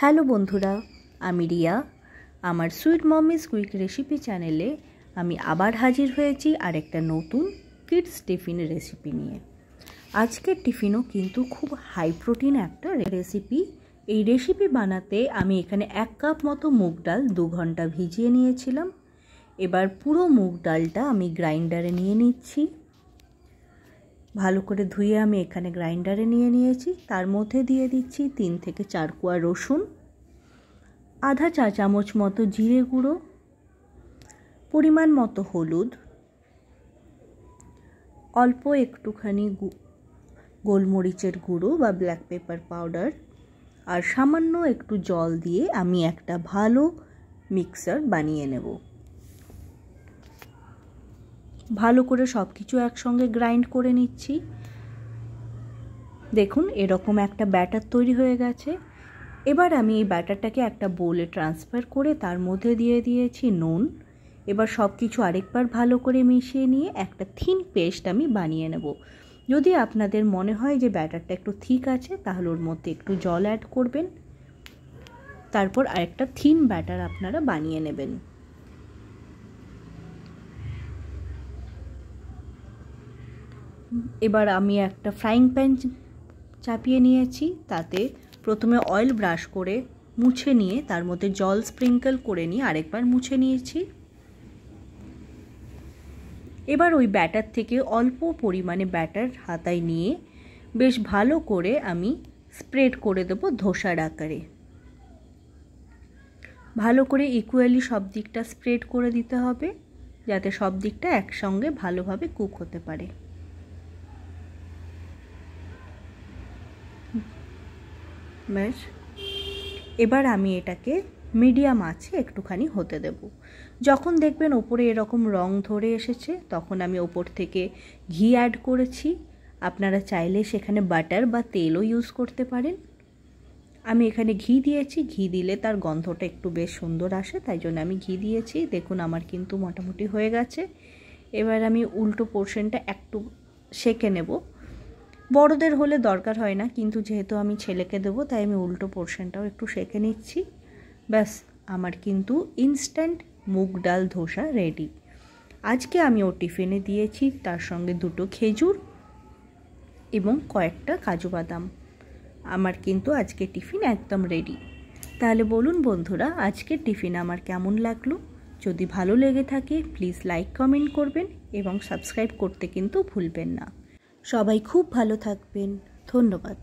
Hello বন্ধুরা, আমি রিয়া। আমার সুইট মমিস কুইক রেসিপি চ্যানেলে আমি আবার হাজির হয়েছি আরেকটা নতুন কিডস টিফিন রেসিপি নিয়ে। আজকের টিফিনও কিন্তু খুব হাই প্রোটিন একটা রেসিপি। এই রেসিপি বানাতে আমি এখানে 1 কাপ মতো মুগ ডাল 2 ঘন্টা ভিজিয়ে নিয়েছিলাম। এবার পুরো মুগ ডালটা আমি গ্রাইন্ডারে নিয়ে নিচ্ছি। ভালো করে ধুয়ে আমি এখানে গ্রাইন্ডারে নিয়ে নিয়েছি। তার মধ্যে দিয়ে দিচ্ছি 3 থেকে 4 কোয়া রসুন, আধা চা চামচ মতো জিরে গুঁড়ো, পরিমাণ মতো হলুদ, অল্প একটুখানি গোলমরিচের গুঁড়ো বা ব্ল্যাক পেপার পাউডার, আর সামান্য একটু জল দিয়ে আমি একটা ভালো মিক্সার বানিয়ে নেব। ভালো করে সব কিছু একসঙ্গে গ্রাইন্ড করে নিচ্ছি। দেখুন এরকম একটা ব্যাটার তৈরি হয়ে গেছে। এবার আমি এই ব্যাটারটাকে একটা বোলে ট্রান্সফার করে তার মধ্যে দিয়ে দিয়েছি নুন। এবার সব কিছু আরেকবার ভালো করে মিশিয়ে নিয়ে একটা থিন পেস্ট আমি বানিয়ে নেব। যদি আপনাদের মনে হয় যে ব্যাটারটা একটু থিক আছে তাহলে ওর মধ্যে একটু জল অ্যাড করবেন, তারপর আরেকটা থিন ব্যাটার আপনারা বানিয়ে নেবেন। এবার আমি একটা ফ্রাইং প্যান চাপিয়ে নিয়েছি, তাতে প্রথমে অয়েল ব্রাশ করে মুছে নিয়ে তার মধ্যে জল স্প্রিঙ্কল করে নিয়ে আরেকবার মুছে নিয়েছি। এবার ওই ব্যাটার থেকে অল্প পরিমাণে ব্যাটার হাতায় নিয়ে বেশ ভালো করে আমি স্প্রেড করে দেব ধোসার আকারে। ভালো করে ইকুয়ালি সব দিকটা স্প্রেড করে দিতে হবে যাতে সব দিকটা একসঙ্গে ভালোভাবে কুক হতে পারে। ব্যাস, এবার আমি এটাকে মিডিয়াম আঁচে একটুখানি হতে দেব। যখন দেখবেন ওপরে এরকম রং ধরে এসেছে তখন আমি ওপর থেকে ঘি অ্যাড করেছি। আপনারা চাইলে সেখানে বাটার বা তেলও ইউজ করতে পারেন। আমি এখানে ঘি দিয়েছি, ঘি দিলে তার গন্ধটা একটু বেশ সুন্দর আসে, তাই জন্য আমি ঘি দিয়েছি। দেখুন আমার কিন্তু মোটামুটি হয়ে গেছে। এবার আমি উল্টো পোর্শনটা একটু সেঁকে নেব। বড়দের হলে দরকার হয় না, কিন্তু যেহেতু আমি ছেলেকে দেবো তাই আমি উল্টো পোর্শনটাও একটু সেঁকে নিচ্ছি। ব্যাস, আমার কিন্তু ইনস্ট্যান্ট মুগ ডাল ধোসা রেডি। আজকে আমি ওর টিফিনে দিয়েছি তার সঙ্গে 2টো খেজুর এবং কয়েকটা কাজু বাদাম। আমার কিন্তু আজকের টিফিন একদম রেডি। তাহলে বলুন বন্ধুরা, আজকের টিফিন আমার কেমন লাগলো? যদি ভালো লেগে থাকে প্লিজ লাইক কমেন্ট করবেন এবং সাবস্ক্রাইব করতে কিন্তু ভুলবেন না। সবাই খুব ভালো থাকবেন। ধন্যবাদ।